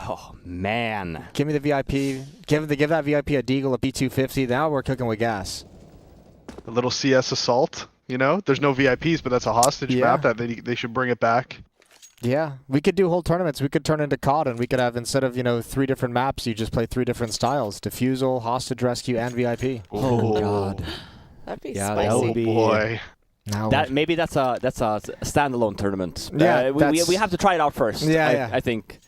Oh, man. Give me the VIP. Give that VIP a Deagle, a B250. Now we're cooking with gas. A little CS assault, you know? There's no VIPs, but that's a hostage map that they should bring it back. Yeah, we could do whole tournaments. We could turn into COD, and we could have, instead of, 3 different maps, you just play 3 different styles. Defusal, hostage rescue, and VIP. Oh, God. That'd be Yeah, spicy. that would be... Boy. Now Maybe that's a standalone tournament. Yeah, we have to try it out first. Yeah, I think.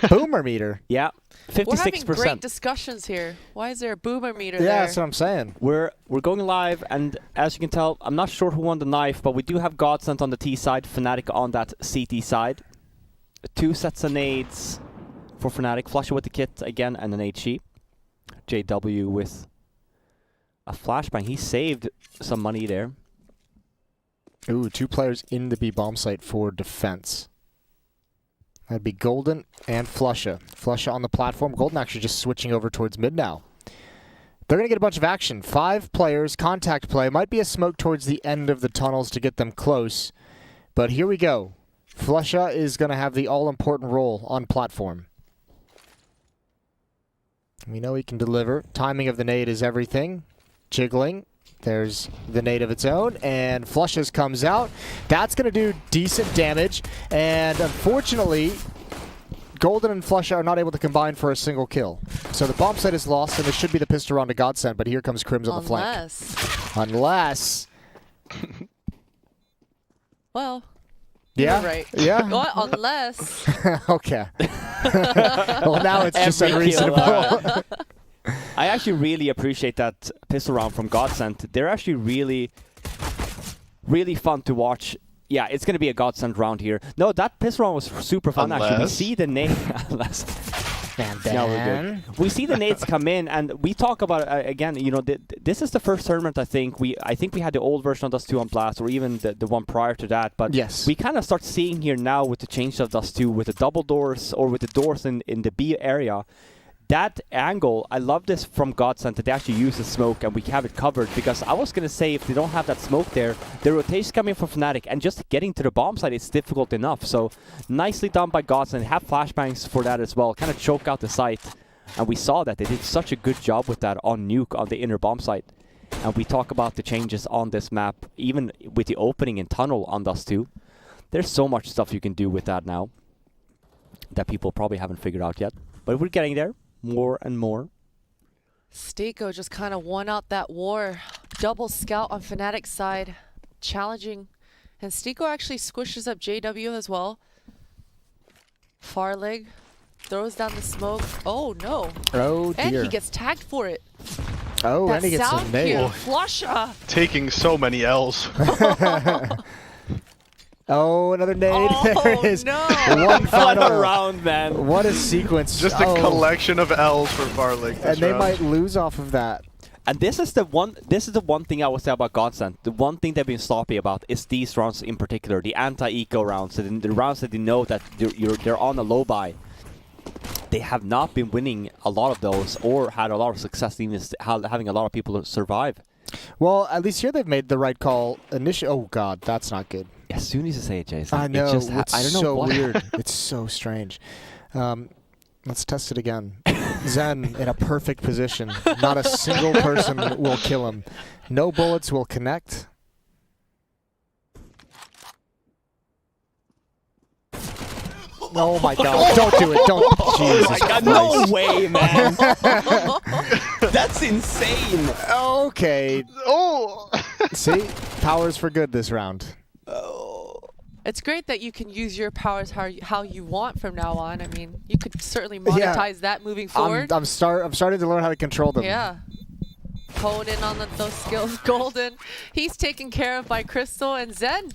Boomer meter. Yeah, 56%. We're having great discussions here. Why is there a boomer meter there? Yeah, that's what I'm saying. We're going live, and as you can tell, I'm not sure who won the knife, but we do have GODSENT on the T side, Fnatic on that CT side. 2 sets of nades for Fnatic. Flusher with the kit again, and an HE. JW with a flashbang. He saved some money there. Ooh, 2 players in the B bomb site for defense. That'd be Golden and Flusha. Flusha on the platform. Golden actually just switching over towards mid now. They're going to get a bunch of action. 5 players, contact play. Might be a smoke towards the end of the tunnels to get them close. But here we go. Flusha is going to have the all-important role on platform. We know he can deliver. Timing of the nade is everything. Jiggling. There's the nade of its own, and Flusha's comes out. That's going to do decent damage, and unfortunately, Golden and Flusha are not able to combine for a single kill. So the bomb site is lost, and it should be the pistol round to GODSENT, but here comes Crims on the flank. Unless. Well, yeah, you're right. Yeah. What? Unless. Okay. Well, now it's just unreasonable. I actually really appreciate that pistol round from GODSENT. They're actually really, really fun to watch. Yeah, it's going to be a GODSENT round here. No, that pistol round was super fun, actually. We see the nade... No, we're good. We see the nades come in, and we talk about, again, this is the first tournament, I think we had the old version of Dust 2 on Blast, or even the one prior to that, but yes, we kind of start seeing here now with the change of Dust 2, with the double doors, or with the doors in the B area. That angle, I love this from GODSENT that they actually use the smoke and we have it covered, because I was going to say if they don't have that smoke there, the rotation's coming from Fnatic and just getting to the bomb site is difficult enough. So nicely done by GODSENT. Have flashbangs for that as well, kind of choke out the site. And we saw that they did such a good job with that on Nuke on the inner bomb site. And we talk about the changes on this map, even with the opening in tunnel on Dust 2. There's so much stuff you can do with that now that people probably haven't figured out yet. But we're getting there. More and more. Stiko just kind of won out that war. Double scout on Fnatic's side. Challenging. And Stiko actually squishes up JW as well. Far leg. Throws down the smoke. Oh, no. Oh, dear. And he gets tagged for it. Oh, that and he gets some nail. Flusha. Taking so many L's. Oh, another nade. Oh, there it is. No. One final round, man. What a sequence. Just a collection of L's for Farlig. And they might lose off of that. And this is the one thing I would say about GODSENT. The one thing they've been sloppy about is these rounds in particular, the anti-eco rounds, the rounds that they know that they're on a low buy. They have not been winning a lot of those or had a lot of success in having a lot of people survive. Well, at least here they've made the right call. Oh, God, that's not good. As soon as you say it, Jason. I know. It just it's I don't know so what. weird. It's so strange. Let's test it again. Zen in a perfect position. Not a single person will kill him. No bullets will connect. Oh my God! Don't do it! Don't! Jesus Oh my God! Christ. No way, man! That's insane. Okay. Oh. See, powers for good this round. It's great that you can use your powers how you want from now on. I mean, you could certainly monetize that moving forward. I'm starting to learn how to control them. Yeah. Hone in on those skills. Golden. He's taken care of by Crystal and Zen.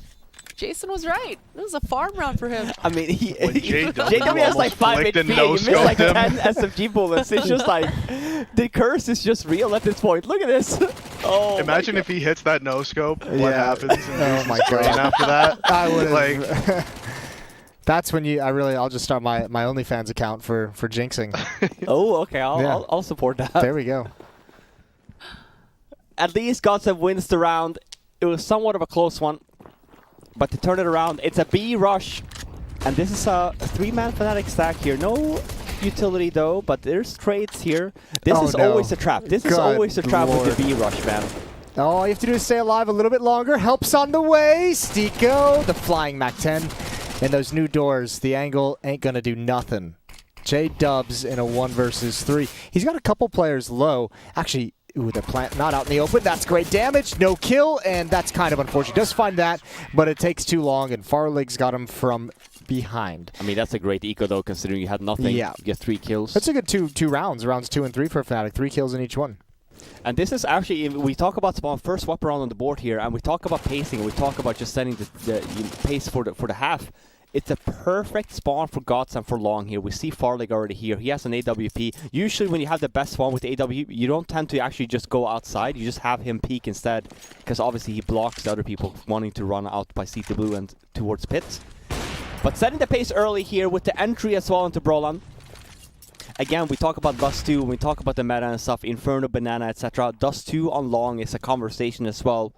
Jason was right. It was a farm round for him. I mean, JW has like 5 HP. He missed like 10 SFG bullets. It's just like, the curse is just real at this point. Look at this. Oh, imagine if he hits that no-scope, what happens in oh my God. after that? I would like. That's when I'll just start my OnlyFans account for jinxing. Oh, okay. I'll support that. There we go. At least GODSENT wins the round. It was somewhat of a close one. But to turn it around, it's a B rush. And this is a 3-man Fnatic stack here. No utility though, but there's trades here. This Oh, is no. always a trap. This is Good always a trap Lord. with the B rush, man. All you have to do is stay alive a little bit longer. Help's on the way. Stiko, the flying Mac-10. And those new doors, the angle ain't going to do nothing. J-Dubs in a 1 versus 3. He's got a couple players low. Actually, ooh, the plant not out in the open. That's great damage. No kill, and that's kind of unfortunate. Does find that, but it takes too long, and Farlig's got him from behind. I mean, that's a great eco though, considering you had nothing. Yeah. You get 3 kills. That's a good two rounds. Rounds 2 and 3 for Fnatic. 3 kills in each one. And this is actually, we talk about spawn first swap around on the board here, and we talk about pacing, and we talk about just setting the pace for the half. It's a perfect spawn for GODSENT for long here. We see Farlig already here. He has an AWP. Usually when you have the best spawn with the AW, you don't tend to actually just go outside. You just have him peek instead, because obviously he blocks the other people wanting to run out by CT Blue and towards pits. But setting the pace early here with the entry as well into Brolan. Again, we talk about Dust 2, we talk about the meta and stuff, Inferno, Banana, etc. Dust 2 on long is a conversation as well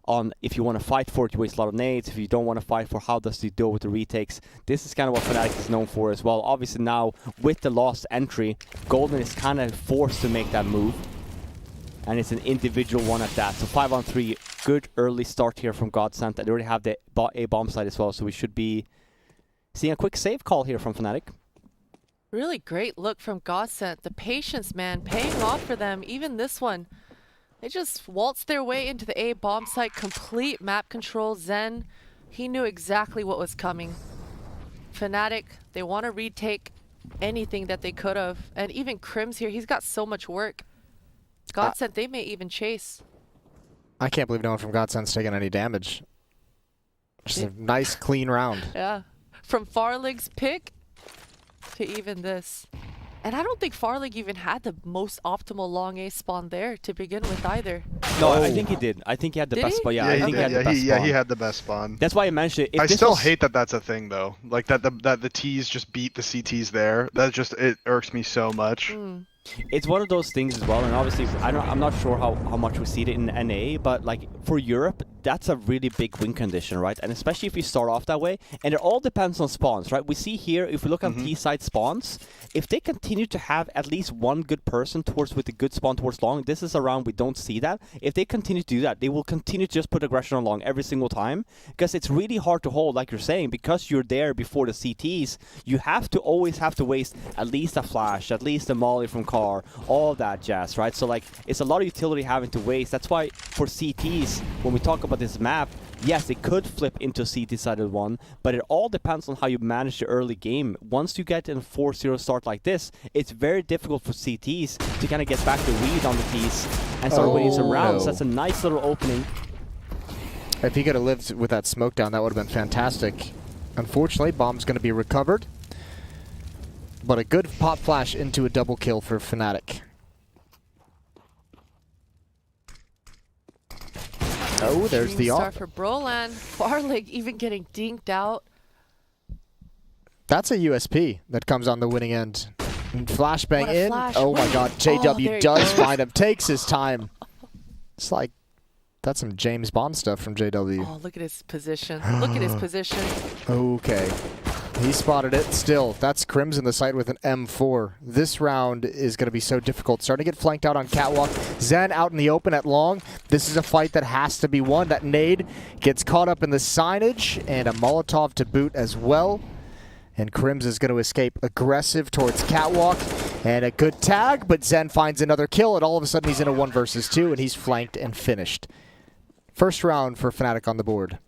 on if you want to fight for it, you waste a lot of nades. If you don't want to fight for how does you deal with the retakes. This is kind of what Fnatic is known for as well. Obviously now, with the lost entry, Golden is kind of forced to make that move. And it's an individual one at that. So 5-on-3, good early start here from GODSENT. They already have the A bomb side as well, so we should be seeing a quick save call here from Fnatic. Really great look from GODSENT. The patience, man, paying off for them. Even this one. They just waltzed their way into the A bomb site, complete map control. Zen, he knew exactly what was coming. Fnatic, they want to retake anything that they could have. And even Crims here, he's got so much work. GODSENT, they may even chase. I can't believe no one from GODSENT's taking any damage. Just a nice, clean round. Yeah. From Farlig's pick to even this. And I don't think Farlig even had the most optimal long A spawn there to begin with either. No, I think he did. I think he had the Did best he? spawn. Yeah, Yeah, I he think did. he had the best spawn. He had the best spawn. That's why I mentioned it. If I this still was- hate that that's a thing though. Like that the T's just beat the CTs there. That just, it irks me so much. It's one of those things as well, and obviously I'm not sure how much we see it in NA, but like for Europe, that's a really big win condition, right? And especially if you start off that way, and it all depends on spawns, right? We see here, if we look on T-side spawns, if they continue to have at least one good person with a good spawn towards long, this is a round we don't see that. If they continue to do that, they will continue to just put aggression on long every single time, because it's really hard to hold, like you're saying, because you're there before the CTs, you always have to waste at least a flash, at least a molly from car, all that jazz, right? So like, it's a lot of utility having to waste. That's why for CTs, when we talk about this map, yes, it could flip into CT-sided one, but it all depends on how you manage the early game. Once you get in a 4-0 start like this, it's very difficult for CTs to kind of get back the read on the Ts and start winning some rounds. That's a nice little opening. If he could have lived with that smoke down, that would have been fantastic. Unfortunately, bomb's going to be recovered. But a good pop flash into a double kill for Fnatic. Oh, there's the start off. for Brolan. Farlig even getting dinked out. That's a USP that comes on the winning end. And flashbang What a in. flash. Oh my god, there JW he does goes. find him. Takes his time. It's like, that's some James Bond stuff from JW. Oh, look at his position. Look at his position. Okay. He spotted it. Still, that's Crims in the site with an M4. This round is going to be so difficult. Starting to get flanked out on Catwalk. Zen out in the open at long. This is a fight that has to be won. That nade gets caught up in the signage, and a Molotov to boot as well. And Crims is going to escape aggressive towards Catwalk. And a good tag, but Zen finds another kill, and all of a sudden he's in a 1 versus 2, and he's flanked and finished. First round for Fnatic on the board.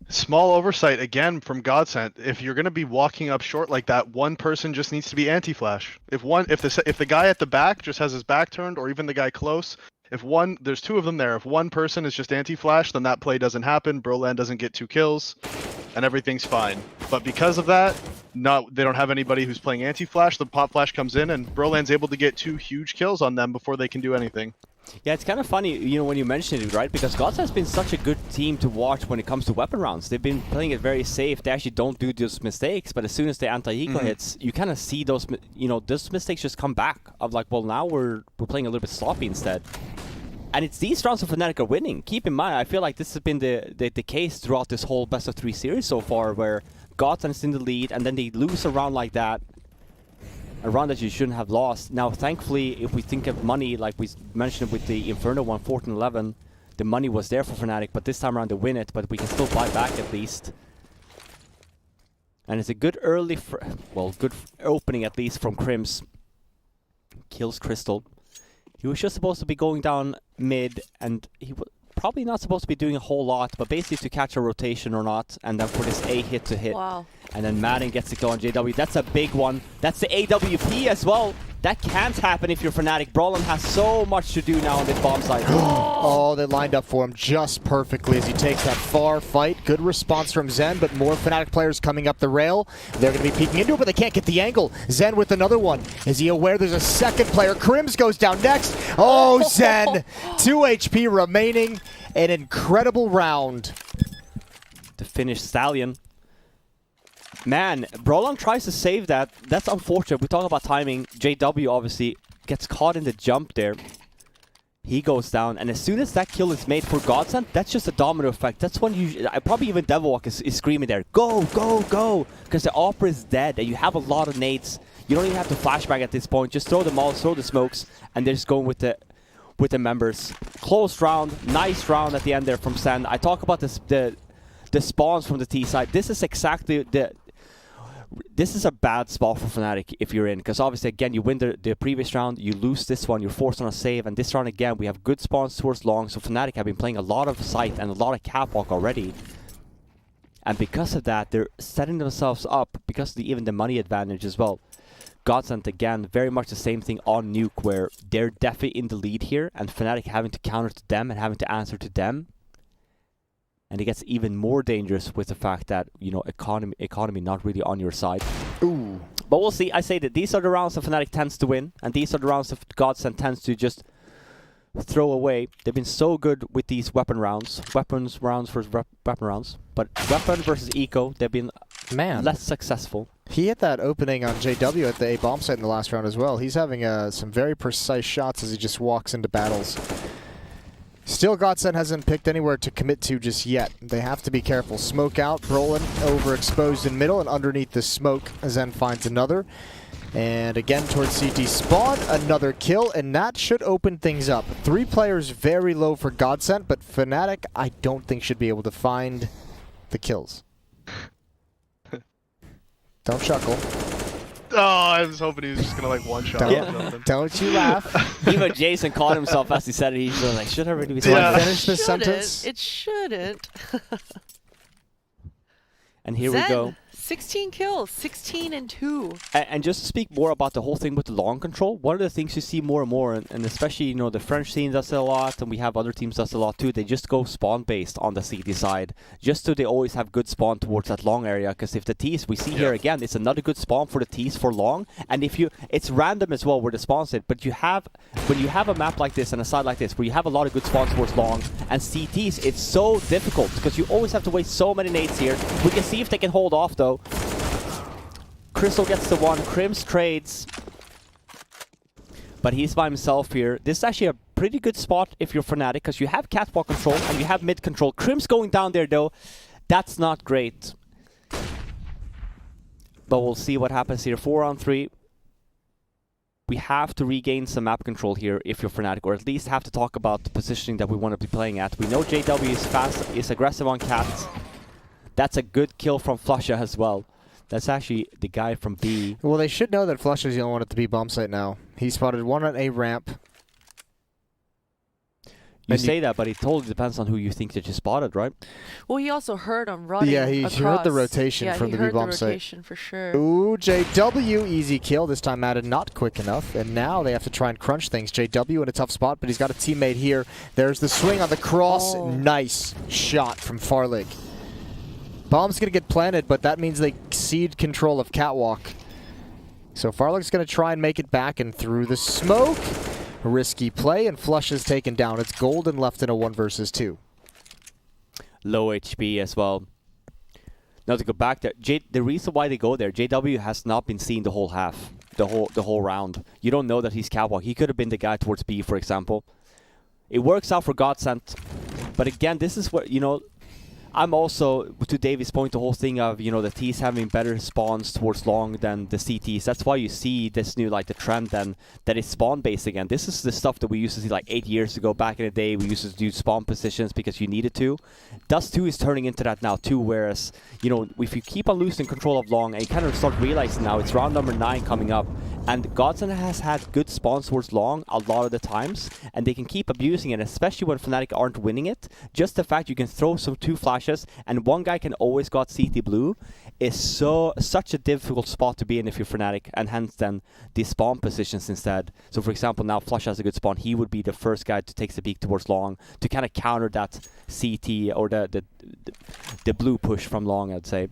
Small oversight again from GODSENT. If you're going to be walking up short like that, one person just needs to be anti-flash. If the guy at the back just has his back turned, or even the guy close, there's 2 of them there. If one person is just anti-flash, then that play doesn't happen. Brolan doesn't get 2 kills, and everything's fine. But because of that, they don't have anybody who's playing anti-flash. The pop flash comes in, and Brolan's able to get 2 huge kills on them before they can do anything. Yeah, it's kind of funny, you know, when you mention it, right? Because GODSENT has been such a good team to watch when it comes to weapon rounds. They've been playing it very safe. They actually don't do those mistakes, but as soon as the anti-eco hits, you kind of see those, those mistakes just come back. Of like, well, now we're playing a little bit sloppy instead. And it's these rounds of Fnatic are winning. Keep in mind, I feel like this has been the case throughout this whole best of 3 series so far, where GODSENT is in the lead, and then they lose a round like that. a round that you shouldn't have lost. Now, thankfully, if we think of money, like we mentioned with the Inferno one, 14-11, the money was there for Fnatic, but this time around they win it, but we can still buy back at least. And it's a good early, good opening at least from Crims. Kills Crystal. He was just supposed to be going down mid, and he was probably not supposed to be doing a whole lot, but basically to catch a rotation or not, and then for this A hit to hit. Wow. And then Madden gets the kill on JW. That's a big one. That's the AWP as well. That can't happen if you're Fnatic. Brolin has so much to do now on this bomb site. Oh, they lined up for him just perfectly as he takes that far fight. Good response from Zen, but more Fnatic players coming up the rail. They're going to be peeking into it, but they can't get the angle. Zen with another one. Is he aware there's a second player? Crims goes down next. Oh, Zen! 2 HP remaining. An incredible round. To finish Stallion. Man, Brolin tries to save that. That's unfortunate. We talk about timing. JW obviously gets caught in the jump there. He goes down, and as soon as that kill is made for GODSENT, that's just a domino effect. That's when you... probably even Devilwalk is screaming there, go, go, go! Because the Opera is dead, and you have a lot of nades. You don't even have to flashbang at this point. Just throw them all, throw the smokes, and they're just going with the members. Close round. Nice round at the end there from Sen. I talk about this, the spawns from the T side. This is exactly the... This is a bad spot for Fnatic if you're in, because obviously again you win the previous round, you lose this one, you're forced on a save, and this round again we have good spawns towards long, so Fnatic have been playing a lot of site and a lot of catwalk already. And because of that, they're setting themselves up, because of even the money advantage as well. GODSENT again, very much the same thing on Nuke, where they're definitely in the lead here, and Fnatic having to counter to them and having to answer to them. And it gets even more dangerous with the fact that, you know, economy not really on your side. Ooh. But we'll see. I say that these are the rounds that Fnatic tends to win, and these are the rounds that GODSENT tends to just throw away. They've been so good with these weapon rounds. Weapons rounds versus weapon rounds. But weapon versus eco, they've been less successful. He hit that opening on JW at the A bomb site in the last round as well. He's having some very precise shots as he just walks into battles. Still, GODSENT hasn't picked anywhere to commit to just yet. They have to be careful. Smoke out, Brolin overexposed in middle, and underneath the smoke, Zen finds another. And again towards CT spawn, another kill, and that should open things up. 3 players very low for GODSENT, but Fnatic I don't think should be able to find the kills. Don't chuckle. Oh, I was hoping he was just gonna like one shot. Don't you laugh. Even Jason caught himself as he said it. He's like, should I really be Finish this sentence? It shouldn't. And here Zen, we go. 16 kills, 16 and 2. And just to speak more about the whole thing with the long control, one of the things you see more and more, and especially, you know, the French scene does it a lot, and we have other teams does it a lot too, they just go spawn based on the CT side, just so they always have good spawn towards that long area, because if the T's, we see here again, it's another good spawn for the T's for long, and if you, it's random as well where the spawns hit, but you have, when you have a map like this and a side like this, where you have a lot of good spawns towards long, and CTs, it's so difficult, because you always have to waste so many nades here. We can see if they can hold off though. Crystal gets the one, Crims trades, but he's by himself here. This is actually a pretty good spot if you're Fnatic, because you have catwalk control and you have mid control. Crims going down there though, that's not great. But we'll see what happens here. 4 on 3. We have to regain some map control here if you're Fnatic, or at least have to talk about the positioning that we want to be playing at. We know JW is fast, is aggressive on Cat. That's a good kill from Flusha as well. That's actually the guy from B. Well, they should know that Flush is the only one at the B bomb site now. He spotted one on A ramp. You say that, but it totally depends on who you think that you spotted, right? Well, he also heard him running. Yeah, he heard the rotation yeah, from the B bomb site. Rotation for sure. Ooh, JW, easy kill. This time Madden not quick enough, and now they have to try and crunch things. JW in a tough spot, but he's got a teammate here. There's the swing on the cross. Oh. Nice shot from Farlig. Bomb's going to get planted, but that means they cede control of Catwalk. So Farlig's going to try and make it back, and through the smoke, risky play, and Flush is taken down. It's Golden left in a 1 versus 2. Low HP as well. Now to go back there, the reason why they go there, JW has not been seen the whole half, the whole round. You don't know that he's Catwalk. He could have been the guy towards B, for example. It works out for GODSENT, but again, this is what, you know, I'm also, to Davy's point, the whole thing of, the T's having better spawns towards long than the CTs. That's why you see this new, the trend then, that is spawn-based again. This is the stuff that we used to see 8 years ago. Back in the day, we used to do spawn positions because you needed to. Dust 2 is turning into that now too, whereas, if you keep on losing control of long, and you kind of start realizing now, it's round number 9 coming up, and GODSENT has had good spawns towards long a lot of the times, and they can keep abusing it, especially when Fnatic aren't winning it. Just the fact you can throw some 2 flashes, and one guy can always got CT blue is such a difficult spot to be in if you're Fnatic, and hence then the spawn positions instead. So for example, now Flush has a good spawn. He would be the first guy to take the peek towards long to kind of counter that CT or the blue push from long, I'd say.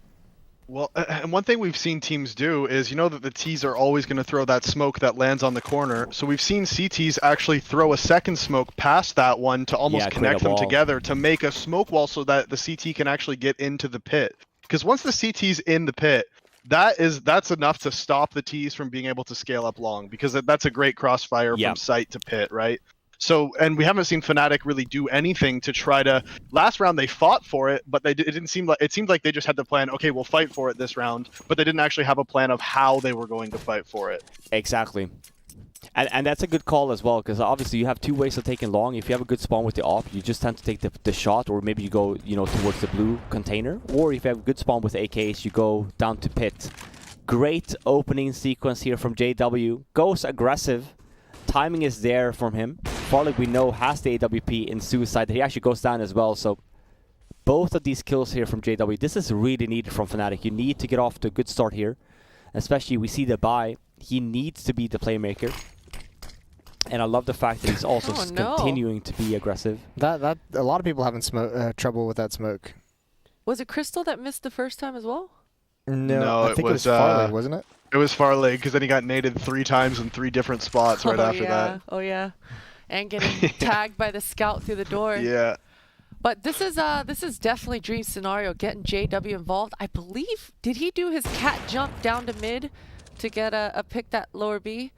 Well, and one thing we've seen teams do is, that the T's are always going to throw that smoke that lands on the corner. So we've seen CTs actually throw a second smoke past that one to almost connect them together to make a smoke wall so that the CT can actually get into the pit. Because once the CT's in the pit, that's enough to stop the T's from being able to scale up long, because that's a great crossfire from site to pit, right? So, and we haven't seen Fnatic really do anything to try to. Last round they fought for it, but it seemed like they just had the plan. Okay, we'll fight for it this round, but they didn't actually have a plan of how they were going to fight for it. Exactly, and that's a good call as well, because obviously you have 2 ways of taking long. If you have a good spawn with the op, you just tend to take the shot, or maybe you go towards the blue container, or if you have a good spawn with AKs, you go down to pit. Great opening sequence here from JW. Goes aggressive. Timing is there from him. Farley, we know, has the AWP in Suicide. He actually goes down as well. So both of these kills here from JW, this is really needed from Fnatic. You need to get off to a good start here. Especially we see the buy. He needs to be the playmaker. And I love the fact that he's also continuing to be aggressive. That a lot of people having trouble with that smoke. Was it Crystal that missed the first time as well? No, I think it was Farley, wasn't it? It was Farley, because then he got naded 3 times in 3 different spots right after that. Oh yeah, and getting tagged by the scout through the door. Yeah. But this is definitely dream scenario, getting JW involved. I believe, did he do his cat jump down to mid to get a pick that lower B?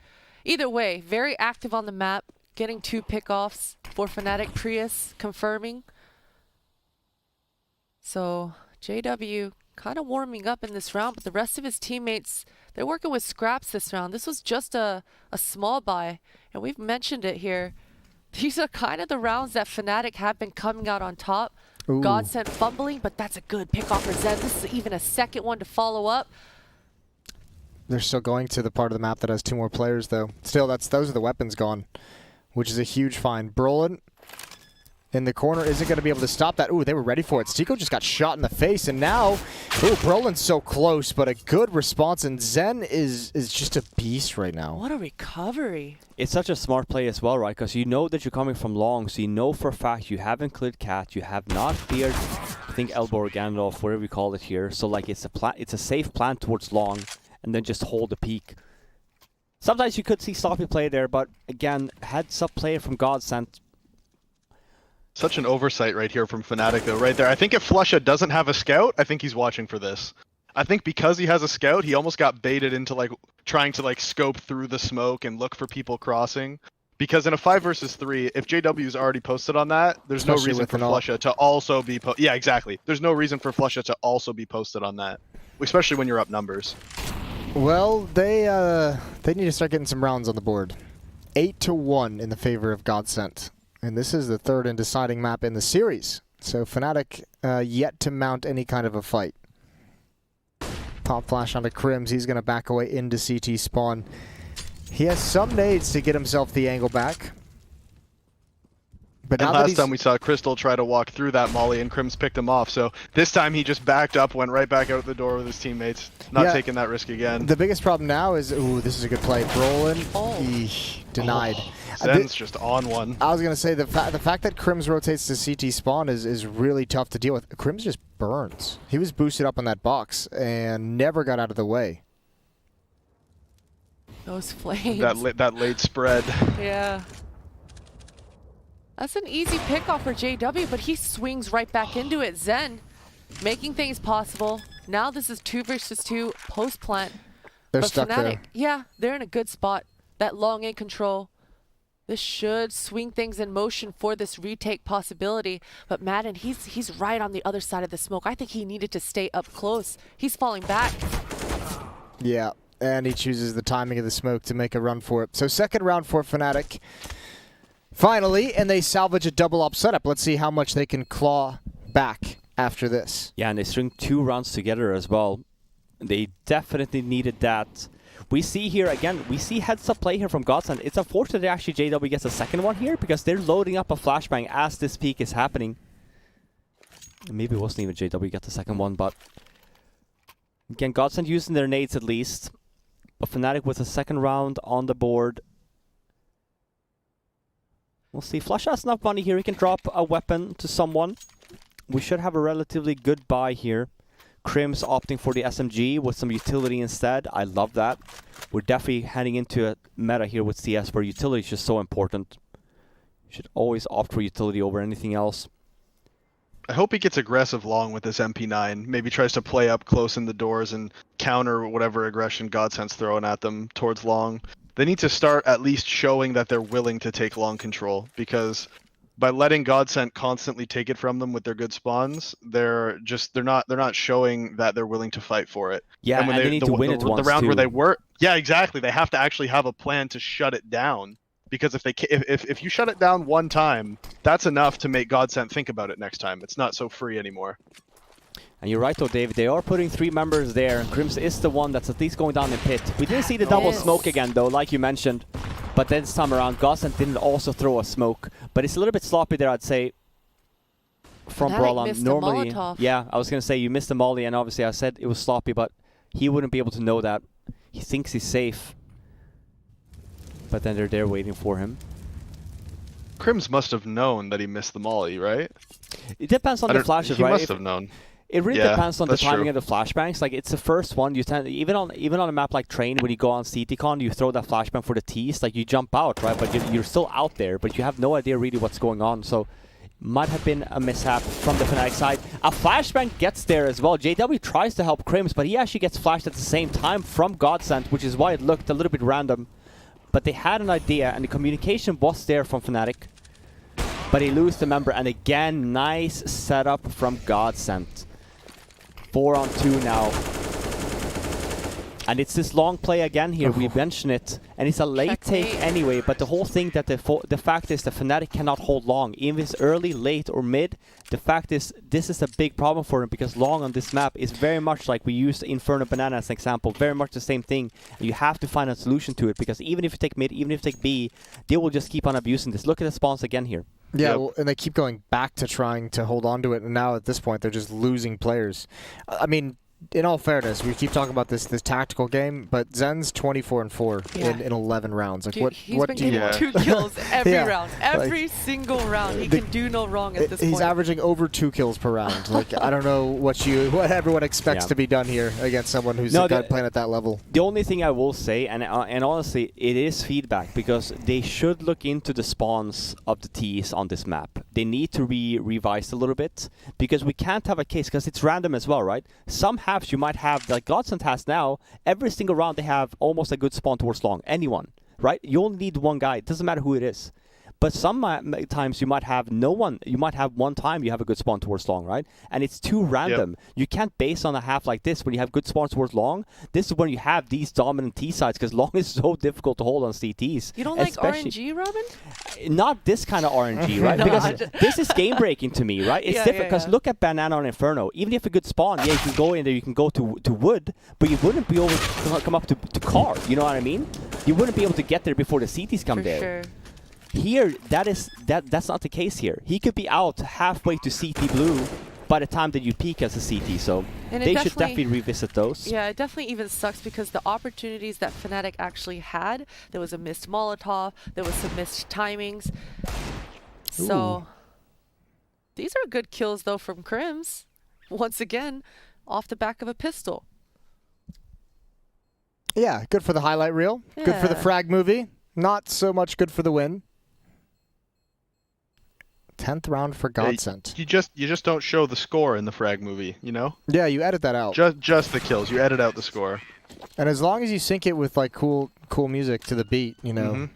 Either way, very active on the map, getting 2 pickoffs for Fnatic. Prius confirming. So JW kind of warming up in this round, but the rest of his teammates, they're working with scraps this round. This was just a small buy, and we've mentioned it here. These are kind of the rounds that Fnatic have been coming out on top. Ooh. GODSENT fumbling, but that's a good pick off for Zen. This is even a second one to follow up. They're still going to the part of the map that has 2 more players, though. Still, those are the weapons gone, which is a huge find. Brolin in the corner isn't going to be able to stop that. Ooh, they were ready for it. Stico just got shot in the face, and now, ooh, Brolin's so close, but a good response, and Zen is just a beast right now. What a recovery. It's such a smart play as well, right? Because you know that you're coming from long, so you know for a fact you haven't cleared cat, you have not cleared, I think, elbow or Gandalf, whatever we call it here. So like it's a safe plan towards long, and then just hold the peak. Sometimes you could see sloppy play there, but again, heads up play from GODSENT. Such an oversight right here from Fnatic, though, right there. I think if Flusha doesn't have a scout, I think he's watching for this. I think because he has a scout, he almost got baited into trying to scope through the smoke and look for people crossing. Because in a 5 versus 3, if JW's already posted on that, there's no reason for Flusha to also be yeah, exactly. There's no reason for Flusha to also be posted on that, especially when you're up numbers. Well, they need to start getting some rounds on the board. 8-1 in the favor of GODSENT. And this is the 3rd and deciding map in the series. So Fnatic yet to mount any kind of a fight. Pop flash onto Crims. He's going to back away into CT spawn. He has some nades to get himself the angle back. But and last time we saw Crystal try to walk through that molly and Crims picked him off. So this time he just backed up, went right back out the door with his teammates. Not taking that risk again. The biggest problem now is, ooh, this is a good play. Brolin, denied. Zen's just on one. I was going to say, the fact that Crims rotates to CT spawn is really tough to deal with. Crims just burns. He was boosted up on that box and never got out of the way. Those flames. That late spread. Yeah. That's an easy pickoff for JW, but he swings right back into it. Zen making things possible. Now this is 2 versus 2 post-plant. They're but stuck Fnatic, there. yeah, they're in a good spot. That long in control. This should swing things in motion for this retake possibility. But Madden, he's right on the other side of the smoke. I think he needed to stay up close. He's falling back. Yeah, and he chooses the timing of the smoke to make a run for it. So second round for Fnatic. Finally, and they salvage a double-up setup. Let's see how much they can claw back after this. Yeah, and they string 2 rounds together as well. They definitely needed that. We see here, again, we see heads-up play here from GODSENT. It's unfortunate that actually JW gets a second one here because they're loading up a flashbang as this peak is happening. Maybe it wasn't even JW get the second one, but... Again, GODSENT using their nades at least. But Fnatic with a second round on the board. We'll see. Flush has enough money here. He can drop a weapon to someone. We should have a relatively good buy here. Crim's opting for the SMG with some utility instead. I love that. We're definitely heading into a meta here with CS where utility is just so important. You should always opt for utility over anything else. I hope he gets aggressive long with this MP9. Maybe tries to play up close in the doors and counter whatever aggression GODSENT's throwing at them towards long. They need to start at least showing that they're willing to take long control, because by letting GODSENT constantly take it from them with their good spawns, they're not showing that they're willing to fight for it. Yeah, and they need to win it once the round too. where they were, yeah, exactly. They have to actually have a plan to shut it down, because if you shut it down one time, that's enough to make GODSENT think about it next time. It's not so free anymore. And you're right though, David. They are putting 3 members there. Crims is the one that's at least going down the pit. We didn't see the double smoke again though, like you mentioned. But then this time around, GODSENT didn't also throw a smoke. But it's a little bit sloppy there, I'd say, from Brawl. Normally, yeah, I was going to say you missed the molly, and obviously I said it was sloppy, but he wouldn't be able to know that. He thinks he's safe. But then they're there waiting for him. Crims must have known that he missed the molly, right? It depends on the flashes, right? He must have known. It really depends on the timing of the flashbangs. Like, it's the first one. You tend, even on a map like Train, when you go on CTCon, you throw that flashbang for the tease. Like, you jump out, right? But you're still out there, but you have no idea really what's going on. So, might have been a mishap from the Fnatic side. A flashbang gets there as well. JW tries to help Crims, but he actually gets flashed at the same time from GODSENT, which is why it looked a little bit random. But they had an idea, and the communication was there from Fnatic. But he loses the member, and again, nice setup from GODSENT. 4-on-2 now. And it's this long play again here, we mention it. And it's a late take anyway, but the whole thing that the fact is that Fnatic cannot hold long. Even if it's early, late, or mid, the fact is this is a big problem for him, because long on this map is very much like we used Inferno Banana as an example, very much the same thing. And you have to find a solution to it, because even if you take mid, even if you take B, they will just keep on abusing this. Look at the spawns again here. Yeah, well, and they keep going back to trying to hold on to it, and now at this point they're just losing players. I mean, in all fairness, we keep talking about this tactical game, but Zen's 24-4 in 11 rounds. Like, dude, what do you want? 2 kills every round, every single round. He can do no wrong at this point. He's averaging over 2 kills per round. Like, I don't know what everyone expects to be done here against someone who's playing at that level. The only thing I will say, and honestly, it is feedback, because they should look into the spawns of the Ts on this map. They need to be revised a little bit, because we can't have a case, because it's random as well, right? Some halves you might have, like GODSENT has now, every single round they have almost a good spawn towards long. Anyone, right? You only need one guy. It doesn't matter who it is. But sometimes you might have no one. You might have one time you have a good spawn towards long, right? And it's too random. You can't base on a half like this when you have good spawns towards long. This is when you have these dominant T sides, because long is so difficult to hold on CTs. You don't like RNG, Robin? Not this kind of RNG, right? Because this is game breaking to me, right? It's different, because look at Banana on Inferno. Even if a good spawn, you can go in there, you can go to wood, but you wouldn't be able to come up to car. You know what I mean? You wouldn't be able to get there before the CTs come there. Sure. Here, that's not the case here. He could be out halfway to CT blue by the time that you peak as a CT, so they should definitely revisit those. Yeah, it definitely even sucks, because the opportunities that Fnatic actually had, there was a missed Molotov, there was some missed timings. So, these are good kills though from Crims. Once again, off the back of a pistol. Yeah, good for the highlight reel. Yeah. Good for the frag movie. Not so much good for the win. 10th round for GODSENT. You just don't show the score in the frag movie, you know? Yeah, you edit that out. Just the kills. You edit out the score. And as long as you sync it with like cool music to the beat, you know.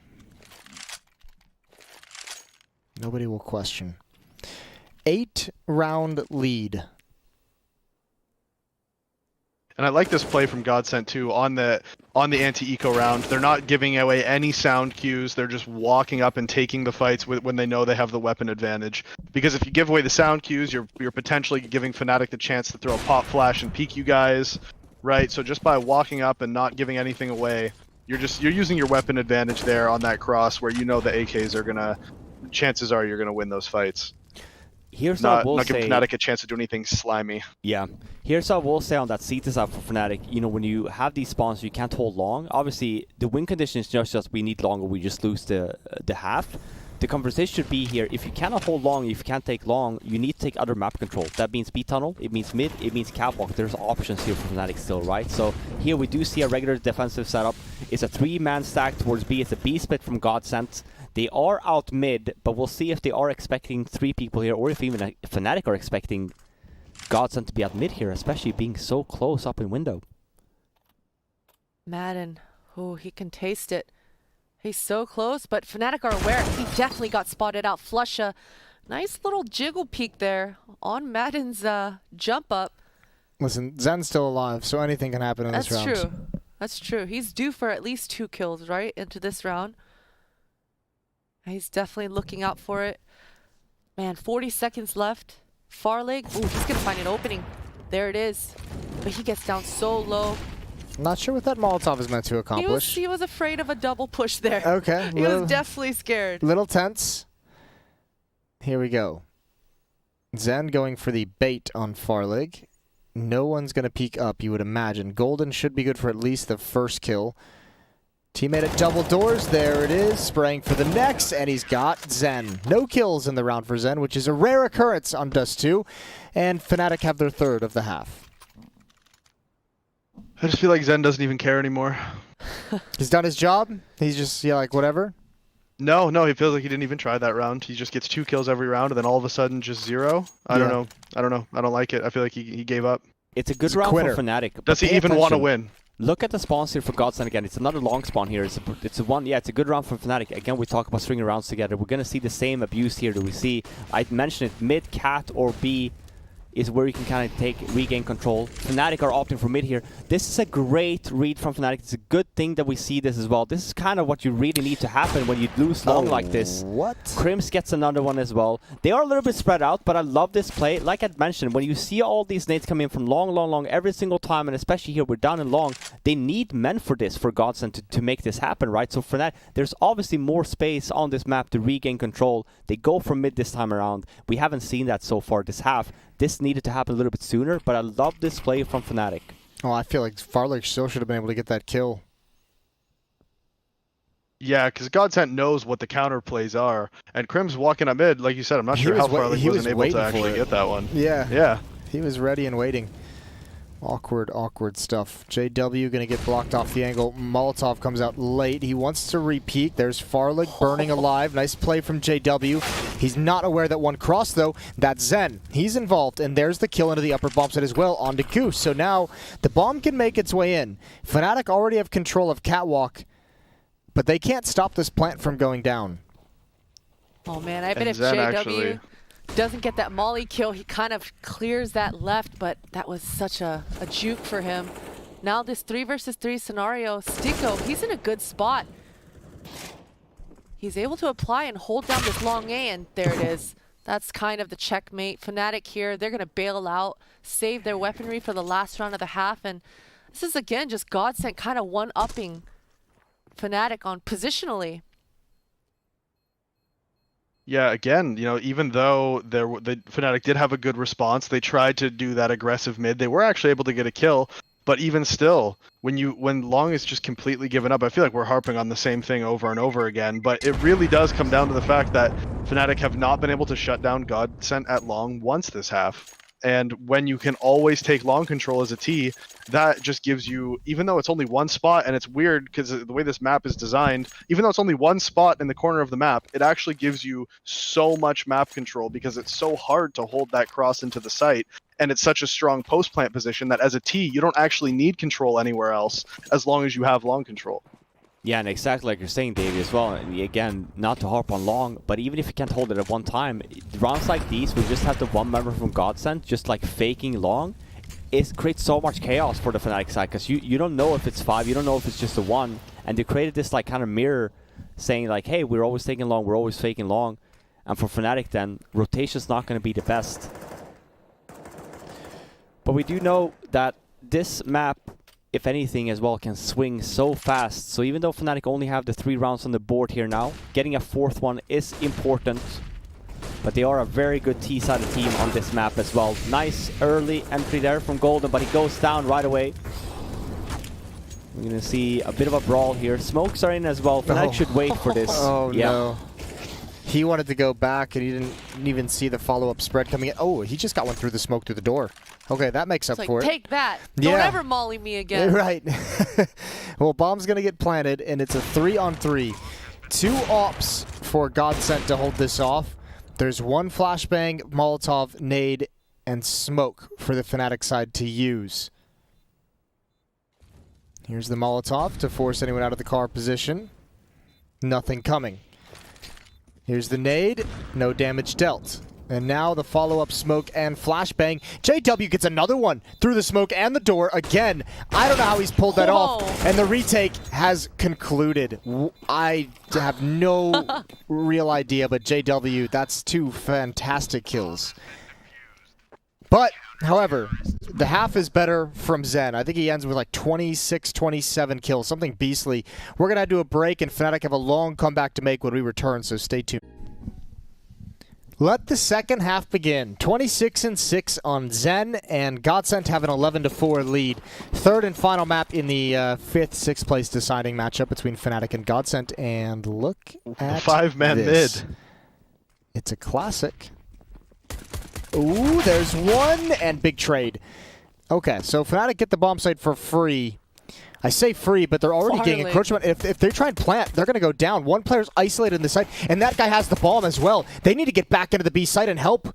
Nobody will question. 8-round lead. And I like this play from GODSENT too on the anti-eco round. They're not giving away any sound cues. They're just walking up and taking the fights when they know they have the weapon advantage. Because if you give away the sound cues, you're potentially giving Fnatic the chance to throw a pop flash and peek you guys, right? So just by walking up and not giving anything away, you're using your weapon advantage there on that cross where you know the AKs are gonna. Chances are you're gonna win those fights. Here's what I will not say. give Fnatic a chance to do anything slimy. Yeah. Here's what I will say on that CT side for Fnatic. You know, when you have these spawns, you can't hold long. Obviously, the win condition is just we need longer. We just lose the half. The conversation should be here. If you cannot hold long, if you can't take long, you need to take other map control. That means B tunnel. It means mid. It means catwalk. There's options here for Fnatic still, right? So here we do see a regular defensive setup. It's a 3-man stack towards B. It's a B split from GODSENT. They are out mid, but we'll see if they are expecting 3 people here, or if even Fnatic are expecting GODSENT to be at mid here, especially being so close up in window. Madden, oh, he can taste it. He's so close, but Fnatic are aware. He definitely got spotted out. Flusha, nice little jiggle peek there on Madden's jump up. Listen, Zen's still alive, so anything can happen in this round. That's true. That's true. He's due for at least 2 kills, right, into this round. He's definitely looking out for it. Man, 40 seconds left. Far leg. Ooh, he's going to find an opening. There it is. But he gets down so low. Not sure what that Molotov is meant to accomplish. He was afraid of a double push there. Okay. He was definitely scared. Little tense. Here we go. Zen going for the bait on far leg. No one's going to peek up, you would imagine. Golden should be good for at least the first kill. Teammate at double doors, there it is, spraying for the next, and he's got Zen. No kills in the round for Zen, which is a rare occurrence on Dust 2, and Fnatic have their third of the half. I just feel like Zen doesn't even care anymore. He's done his job? He's just, yeah, like, whatever? No, he feels like he didn't even try that round. He just gets 2 kills every round, and then all of a sudden just 0. I don't know. I don't like it. I feel like he gave up. It's a good round for Fnatic. Does he even want to win? Look at the spawns here for GODSENT again. It's another long spawn here. It's a good round from Fnatic. Again, we talk about stringing rounds together. We're going to see the same abuse here that we see. I mentioned it, mid, cat, or B is where you can kind of regain control. Fnatic are opting for mid here. This is a great read from Fnatic. It's a good thing that we see this as well. This is kind of what you really need to happen when you lose long like this. What? Crims gets another one as well. They are a little bit spread out, but I love this play. Like I mentioned, when you see all these nades come in from long every single time, and especially here we're down in long, they need men for this, for GODSENT to make this happen, right? So for that, there's obviously more space on this map to regain control. They go for mid this time around. We haven't seen that so far this half. This needed to happen a little bit sooner, but I love this play from Fnatic. Oh, I feel like Farley still should have been able to get that kill. Yeah, because GODSENT knows what the counter plays are, and Crim's walking up mid, like you said. I'm not sure how Farley wasn't able to actually get that one. Yeah. He was ready and waiting. Awkward stuff. JW going to get blocked off the angle. Molotov comes out late. He wants to re-peek. There's Farlig burning alive. Nice play from JW. He's not aware that one crossed, though. That's Zen. He's involved, and there's the kill into the upper bomb site as well onto Goose. So now the bomb can make its way in. Fnatic already have control of Catwalk, but they can't stop this plant from going down. Oh, man, I bet if JW doesn't get that molly kill, he kind of clears that left, but that was such a juke for him. Now this 3 versus 3 scenario, Stiko, he's in a good spot. He's able to apply and hold down this long A, and there it is. That's kind of the checkmate. Fnatic here, they're going to bail out, save their weaponry for the last round of the half, and this is again just GODSENT kind of one-upping Fnatic on positionally. Yeah, again, even though the Fnatic did have a good response, they tried to do that aggressive mid. They were actually able to get a kill, but even still, when long is just completely given up, I feel like we're harping on the same thing over and over again. But it really does come down to the fact that Fnatic have not been able to shut down GODSENT at long once this half. And when you can always take long control as a T, that just gives you, even though it's only one spot, and it's weird because the way this map is designed, even though it's only one spot in the corner of the map, it actually gives you so much map control because it's so hard to hold that cross into the site. And it's such a strong post plant position that as a T, you don't actually need control anywhere else as long as you have long control. Yeah, and exactly like you're saying, Davey, as well. And again, not to harp on long, but even if you can't hold it at one time, rounds like these, we just have the one member from GODSENT just like faking long. It creates so much chaos for the Fnatic side because you don't know if it's 5, you don't know if it's just a 1, and they created this like kind of mirror saying like, hey, we're always taking long, we're always faking long, and for Fnatic then, rotation's not going to be the best. But we do know that this map, if anything as well, can swing so fast. So even though Fnatic only have the 3 rounds on the board here now, getting a 4th one is important. But they are a very good T-sided team on this map as well. Nice early entry there from Golden, but he goes down right away. We're going to see a bit of a brawl here. Smokes are in as well. Fnatic should wait for this. Oh, no. He wanted to go back, and he didn't even see the follow-up spread coming in. Oh, he just got one through the smoke through the door. Okay, that makes up for it. Take that. Don't ever molly me again. Right. Well, bomb's going to get planted, and it's a 3-on-3. 2 ops for GODSENT to hold this off. There's 1 flashbang, Molotov, nade, and smoke for the Fnatic side to use. Here's the Molotov to force anyone out of the car position. Nothing coming. Here's the nade, no damage dealt. And now the follow-up smoke and flashbang. JW gets another one through the smoke and the door again. I don't know how he's pulled that off. And the retake has concluded. I have no real idea, but JW, that's 2 fantastic kills. But, however, the half is better from Zen. I think he ends with like 26, 27 kills, something beastly. We're going to do a break, and Fnatic have a long comeback to make when we return, so stay tuned. Let the second half begin. 26-6 on Zen, and GODSENT have an 11-4 lead. Third and final map in the 5th, 6th place deciding matchup between Fnatic and GODSENT. And look at 5-man this. mid. It's a classic. Ooh, there's one, and big trade. Okay, so Fnatic get the bomb site for free. I say free, but they're already getting encroachment. If they try and plant, they're going to go down. One player's isolated in the site, and that guy has the bomb as well. They need to get back into the B site and help.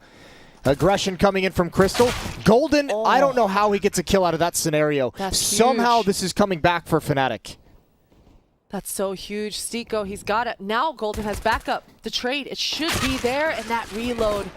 Aggression coming in from Crystal. Golden, I don't know how he gets a kill out of that scenario. Somehow huge. This is coming back for Fnatic. That's so huge. Stico, he's got it. Now Golden has backup. The trade, it should be there, and that reload,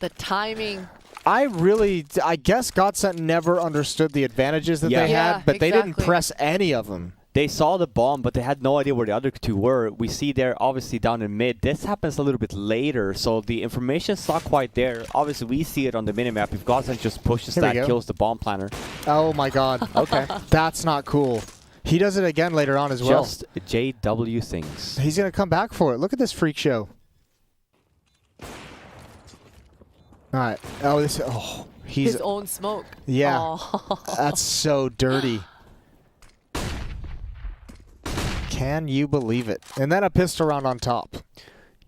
the timing. I guess GODSENT never understood the advantages that they had, but they didn't press any of them. They saw the bomb, but they had no idea where the other 2 were. We see there, obviously, down in mid. This happens a little bit later, so the information's not quite there. Obviously, we see it on the minimap. If GODSENT just pushes that, kills the bomb planner. Oh, my God. Okay. That's not cool. He does it again later on as well. Just JW things. He's going to come back for it. Look at this freak show. All right. Oh, he's his own smoke. Yeah. Oh. That's so dirty. Can you believe it? And then a pistol round on top.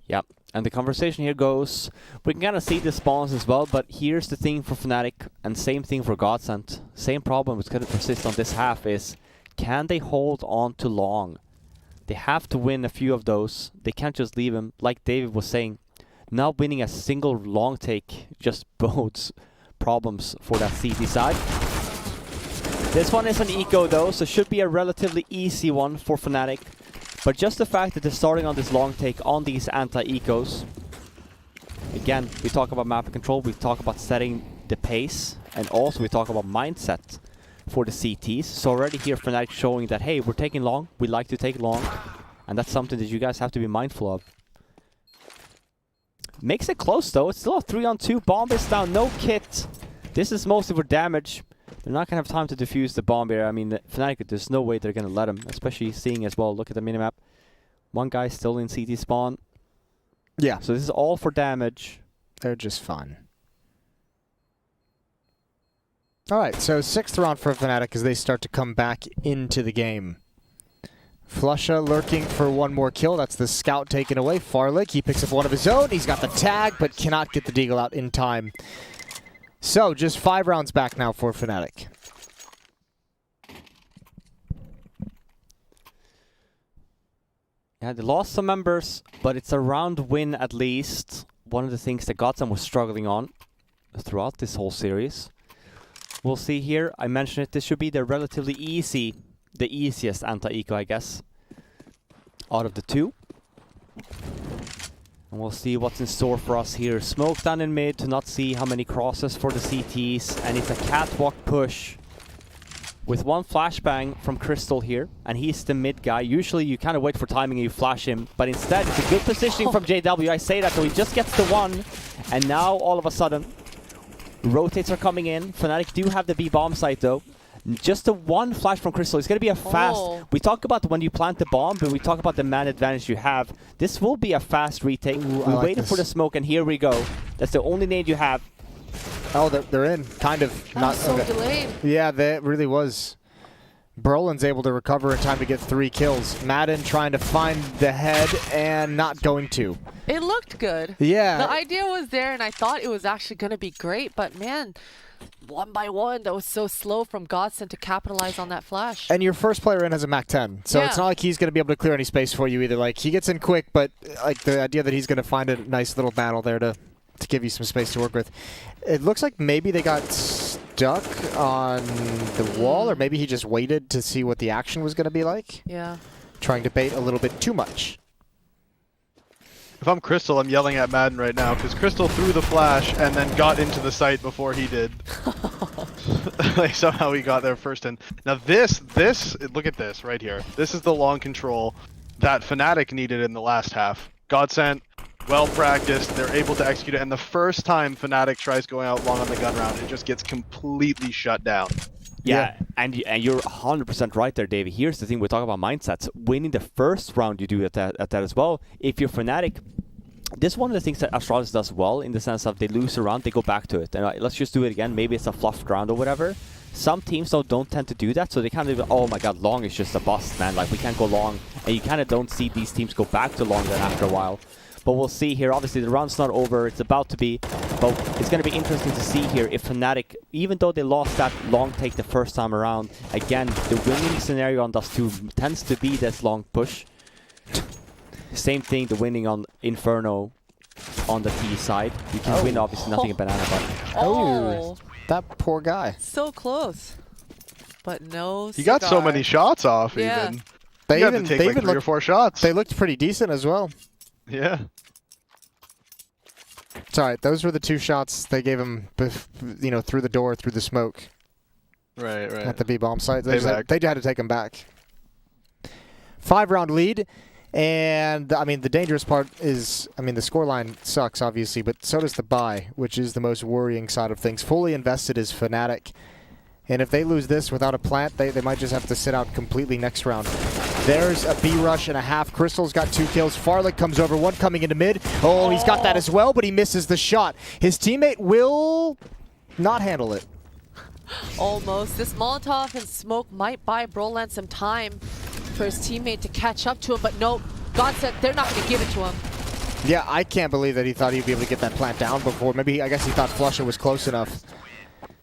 Yep. And the conversation here goes, we can kind of see the spawns as well, but here's the thing for Fnatic, and same thing for GODSENT. Same problem which could persist on this half is, can they hold on to long? They have to win a few of those. They can't just leave them. Like David was saying, now winning a single long take just bodes problems for that CT side. This one is an eco though, so should be a relatively easy one for Fnatic. But just the fact that they're starting on this long take on these anti-ecos. Again, we talk about map control, we talk about setting the pace, and also we talk about mindset for the CTs. So already here Fnatic showing that, hey, we're taking long, we like to take long, and that's something that you guys have to be mindful of. Makes it close though. It's still a 3-on-2. Bomb is down. No kit. This is mostly for damage. They're not going to have time to defuse the bomb here. I mean, Fnatic, there's no way they're going to let him. Especially seeing as well. Look at the minimap. One guy still in CT spawn. Yeah. So this is all for damage. They're just fun. All right. So 6th round for Fnatic as they start to come back into the game. Flusha lurking for one more kill. That's the scout taken away. Farlick, he picks up one of his own. He's got the tag, but cannot get the deagle out in time. So, just 5 rounds back now for Fnatic. Yeah, they lost some members, but it's a round win at least. One of the things that GODSENT was struggling on throughout this whole series. We'll see here. I mentioned it. This should be the relatively easy. The easiest anti-eco, I guess. out of the 2. And we'll see what's in store for us here. Smoke down in mid to not see how many crosses for the CTs. And it's a catwalk push with one flashbang from Crystal here. And he's the mid guy. Usually you kind of wait for timing and you flash him. But instead, it's a good positioning from JW. I say that, so he just gets the 1. And now, all of a sudden, rotates are coming in. Fnatic do have the B bomb site, though. Just the 1 flash from Crystal. It's going to be a fast... We talk about when you plant the bomb, but we talk about the man advantage you have. This will be a fast retake. We waited for the smoke, and here we go. That's the only nade you have. Oh, they're in. Kind of. Not so delayed. Yeah, that really was. Brolin's able to recover in time to get 3 kills. Madden trying to find the head and not going to. It looked good. Yeah. The idea was there, and I thought it was actually going to be great, but man... 1 by 1, that was so slow from GODSENT to capitalize on that flash. And your first player in has a Mach 10, so it's not like he's going to be able to clear any space for you either. Like, he gets in quick, but like the idea that he's going to find a nice little battle there to give you some space to work with. It looks like maybe they got stuck on the wall, or maybe he just waited to see what the action was going to be like. Yeah. Trying to bait a little bit too much. If I'm Crystal, I'm yelling at Madden right now because Crystal threw the flash and then got into the site before he did. Like somehow he got there first. And now this, look at this right here. This is the long control that Fnatic needed in the last half. GODSENT, well practiced. They're able to execute it. And the first time Fnatic tries going out long on the gun round, it just gets completely shut down. Yeah, and you're 100% right there, Davey. Here's the thing, we're talking about mindsets. Winning the first round, you do at that as well. If you're Fnatic, this is one of the things that Astralis does well, in the sense of they lose a round, they go back to it. And let's just do it again. Maybe it's a fluffed round or whatever. Some teams don't tend to do that, so they kind of, oh my god, long is just a bust, man. Like, we can't go long. And you kind of don't see these teams go back to long then after a while. But we'll see here. Obviously, the round's not over. It's about to be. But it's going to be interesting to see here if Fnatic, even though they lost that long take the first time around, again, the winning scenario on Dust 2 tends to be this long push. Same thing, the winning on Inferno on the T side. You can win, obviously, nothing in Banana, but... Oh, that poor guy. so close. But no He got so cigar. many shots off, Yeah. even. They He had to even, take they like even 3 or 4 shots. They looked pretty decent as well. Yeah. It's alright, those were the 2 shots they gave him, through the door, through the smoke. Right. At the B-bomb site. They Payback. had to take him back. 5-round lead. And, I mean, the dangerous part is, the scoreline sucks, obviously, but so does the buy, which is the most worrying side of things. Fully invested is Fnatic. And if they lose this without a plant, they might just have to sit out completely next round. There's a B-rush and a half. Crystal's got 2 kills. Farlick comes over, 1 coming into mid. Oh, he's got that as well, but he misses the shot. His teammate will not handle it. Almost. This Molotov and smoke might buy Broland some time for his teammate to catch up to him, but no, GODSENT, they're not going to give it to him. Yeah, I can't believe that he thought he'd be able to get that plant down before. Maybe, I guess he thought Flusha was close enough.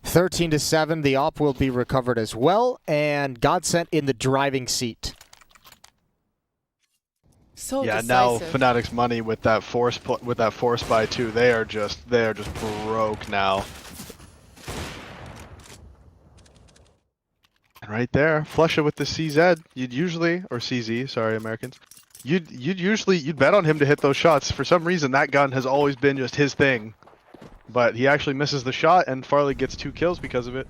13-7, the op will be recovered as well, and GODSENT in the driving seat. So Yeah, decisive. now Fnatic's money with that force buy too. They are just broke now. And right there, Flusha with the CZ. You'd usually, or CZ, sorry, Americans. You'd bet on him to hit those shots. For some reason, that gun has always been just his thing. But he actually misses the shot, and Farley gets 2 kills because of it.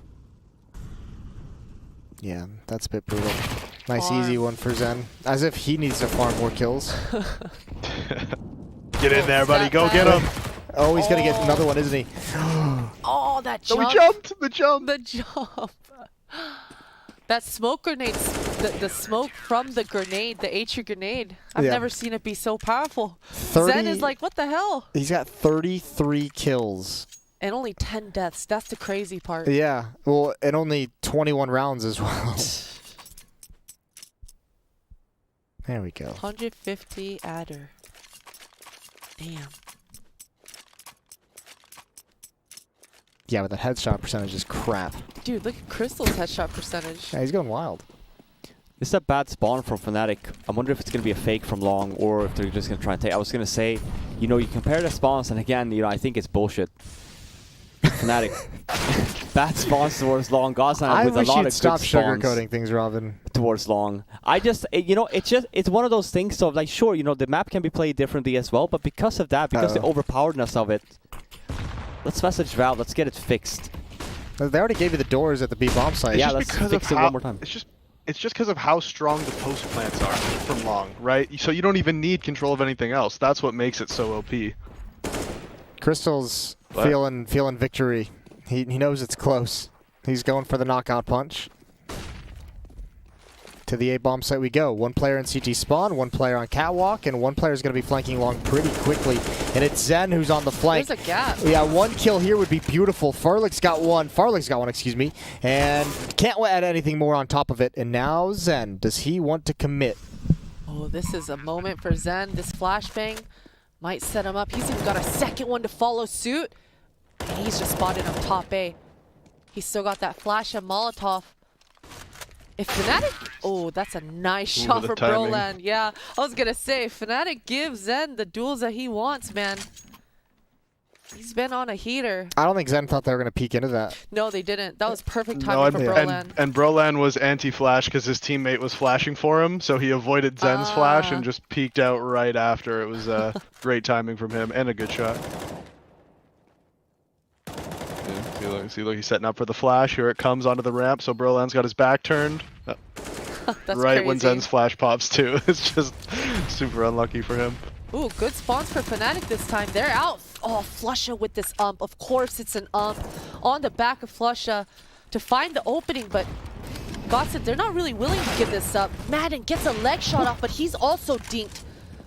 Yeah, that's a bit brutal. Nice Farm. easy one for Zen. As if he needs to farm more kills. Get in there, buddy. Go get him. Oh, he's gonna get another one, isn't he? Oh, that So jump. we jumped. The jump. The jump. That smoke grenade, the smoke from the grenade, the Atri grenade. I've Yeah. never seen it be so powerful. 30 Zen is like, what the hell? He's got 33 kills. And only 10 deaths. That's the crazy part. Yeah, well, and only 21 rounds as well. There we go. 150 adder. Damn. Yeah, but that headshot percentage is crap. Dude, look at Crystal's headshot percentage. Yeah, he's going wild. This is a bad spawn from Fnatic. I wonder if it's going to be a fake from long, or if they're just going to try and take... I was going to say, you compare the spawns, and again, I think it's bullshit. Fnatic. Bad spawns towards long. GODSENT I with a wish lot you'd of stop good spawns sugarcoating things, Robin. towards long. I just, it's one of those things. So like, sure, the map can be played differently as well, but because of that, because the overpoweredness of it, let's message Valve. Let's get it fixed. They already gave you the doors at the B bomb site. Yeah, just let's because fix of it how, one more time. It's just because of how strong the post plants are from long, right? So you don't even need control of anything else. That's what makes it so OP. Crystal's What? feeling victory. He knows it's close. He's going for the knockout punch. To the A bomb site we go. One player in CT spawn, one player on catwalk, and one player is going to be flanking long pretty quickly. And it's Zen who's on the flank. There's a gap. Yeah, one kill here would be beautiful. Farlick's got one, excuse me. And can't add anything more on top of it. And now Zen, does he want to commit? Oh, this is a moment for Zen. This flashbang might set him up. He's even got a second one to follow suit. And he's just spotted on top A. He's still got that flash and Molotov. If Fnatic... Oh, that's a nice shot the for timing. Broland. Yeah, I was going to say, Fnatic gives Zen the duels that he wants, man. He's been on a heater. I don't think Zen thought they were going to peek into that. No, they didn't. That was perfect No, timing for Broland. and Broland was anti-flash because his teammate was flashing for him, so he avoided Zen's flash and just peeked out right after. It was great timing from him and a good shot. Yeah, see, look, he's setting up for the flash. Here it comes onto the ramp, so Broland's got his back turned. That's Right when crazy. Zen's flash pops too. It's just super unlucky for him. Ooh, good spawns for Fnatic this time. They're out. Oh, Flusha with this ump. Of course it's an ump on the back of Flusha to find the opening, but GODSENT, they're not really willing to give this up. Madden gets a leg shot off, but he's also dinked.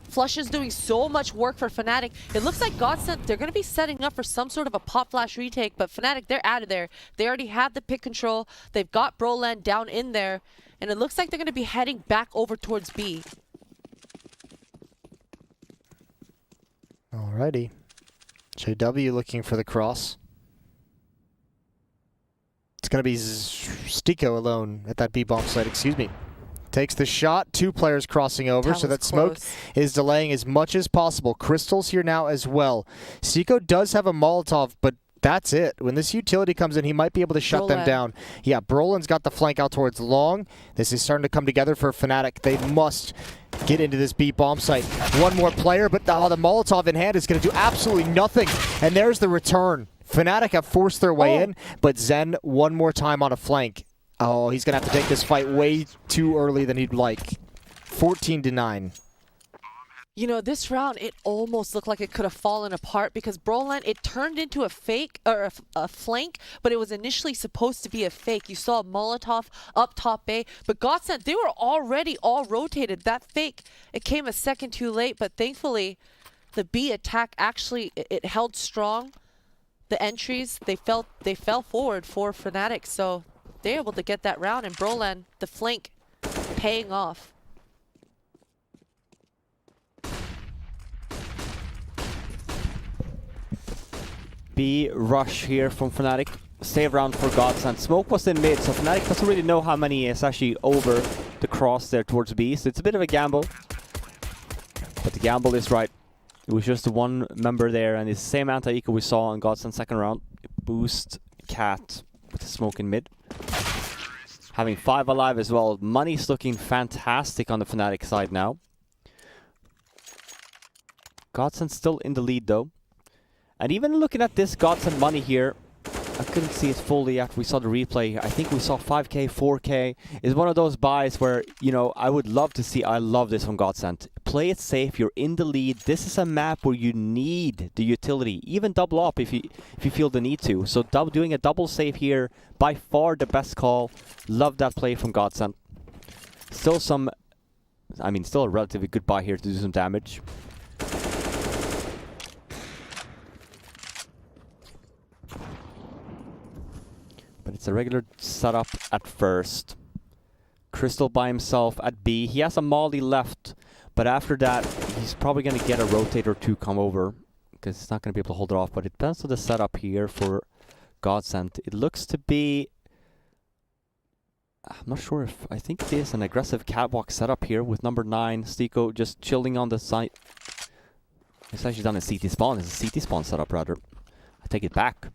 Flusha's doing so much work for Fnatic. It looks like GODSENT, they're going to be setting up for some sort of a pop flash retake, but Fnatic, they're out of there. They already have the pick control. They've got Broland down in there, and it looks like they're going to be heading back over towards B. Alrighty. JW looking for the cross. It's going to be Stiko alone at that B bomb site, excuse me. Takes the shot, two players crossing over, so was that smoke close. is delaying as much as possible. Crystal's here now as well. Stiko does have a Molotov, but that's it. When this utility comes in, he might be able to shut them Broland. down. Yeah, Broland's got the flank out towards long. This is starting to come together for Fnatic. They must get into this B bomb site. One more player, but the Molotov in hand is going to do absolutely nothing. And there's the return. Fnatic have forced their way in, but Zen one more time on a flank. Oh, he's going to have to take this fight way too early than he'd like. 14-9. You know, this round, it almost looked like it could have fallen apart because Broland, it turned into a fake, or a flank, but it was initially supposed to be a fake. You saw Molotov up top A, but GODSENT, they were already all rotated. That fake, it came a second too late, but thankfully, the B attack actually, it held strong. The entries, they fell forward for Fnatic, so they're able to get that round, and Broland, the flank, paying off. B rush here from Fnatic. Save round for GODSENT. Smoke was in mid, so Fnatic doesn't really know how many is actually over the cross there towards B, so it's a bit of a gamble. But the gamble is right. It was just the one member there, and it's the same anti-eco we saw on GODSENT second round. Boost Cat with the smoke in mid. Having 5 alive as well. Money's looking fantastic on the Fnatic side now. GODSENT still in the lead though. And even looking at this GODSENT money here, I couldn't see it fully after we saw the replay. I think we saw 5k, 4k. It's one of those buys where, you know, I would love to see. I love this from GODSENT. Play it safe. You're in the lead. This is a map where you need the utility. Even double up if you feel the need to. So doing a double save here, by far the best call. Love that play from GODSENT. Still some, I mean, still a relatively good buy here to do some damage. But it's a regular setup at first. Crystal by himself at B. He has a Molly left, but after that, he's probably going to get a rotator to come over, because he's not going to be able to hold it off. But it depends on the setup here for GODSENT. It looks to be... I'm not sure if... I think it is an aggressive catwalk setup here with number 9, Stiko, just chilling on the side. It's actually done a CT spawn. It's a CT spawn setup, rather. I take it back.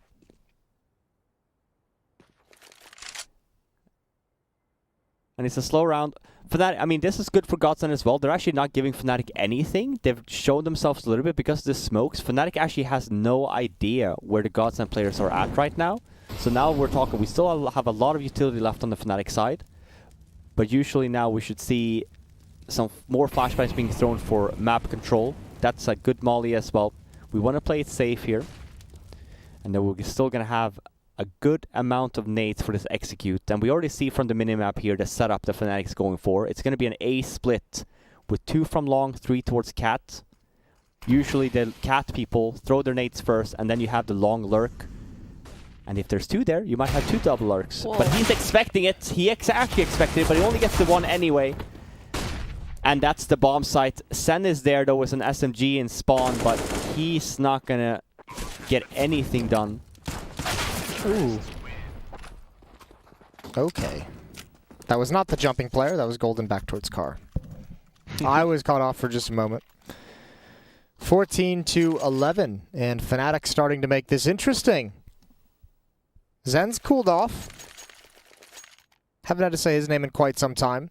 And it's a slow round. Fnatic, I mean, this is good for GODSENT as well. They're actually not giving Fnatic anything. They've shown themselves a little bit because of the smokes. Fnatic actually has no idea where the GODSENT players are at right now. So now we're talking, we still have a lot of utility left on the Fnatic side. But usually now we should see some more flashbangs being thrown for map control. That's a good molly as well. We want to play it safe here. And then we're still going to have a good amount of nades for this execute. And we already see from the minimap here the setup the Fnatic's going for. It's going to be an A split with 2 from long, 3 towards cat. Usually the cat people throw their nades first, and then you have the long lurk. And if there's 2 there, you might have 2 double lurks. Whoa. But he's expecting it. He actually expected it, but he only gets the 1 anyway. And that's the bomb site. Sen is there though with an SMG in spawn, but he's not going to get anything done. Ooh. Okay. That was not the jumping player. That was Golden back towards car. I was caught off for just a moment. 14-11. And Fnatic starting to make this interesting. Zen's cooled off. Haven't had to say his name in quite some time.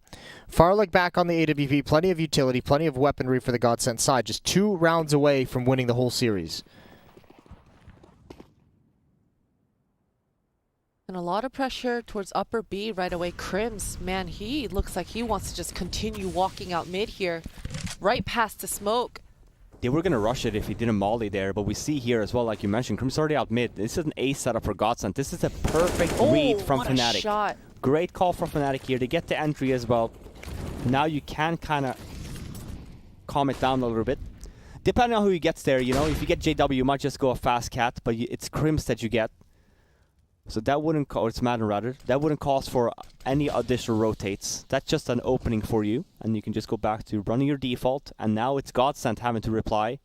Farlig back on the AWP. Plenty of utility. Plenty of weaponry for the GODSENT side. Just 2 rounds away from winning the whole series. And a lot of pressure towards upper B right away. Crims, man, he looks like he wants to just continue walking out mid here. Right past the smoke. They were going to rush it if he didn't molly there, but we see here as well, like you mentioned, Crim's already out mid. This is an A setup for GODSENT. This is a perfect read from what Fnatic. A shot. Great call from Fnatic here. They get the entry as well. Now you can kind of calm it down a little bit. Depending on who he gets there, you know, if you get JW, you might just go a fast cat, but it's Crims that you get. So that wouldn't, it's Madden rather, that wouldn't cause for any additional rotates. That's just an opening for you, and you can just go back to running your default, and now it's GODSENT having to reply.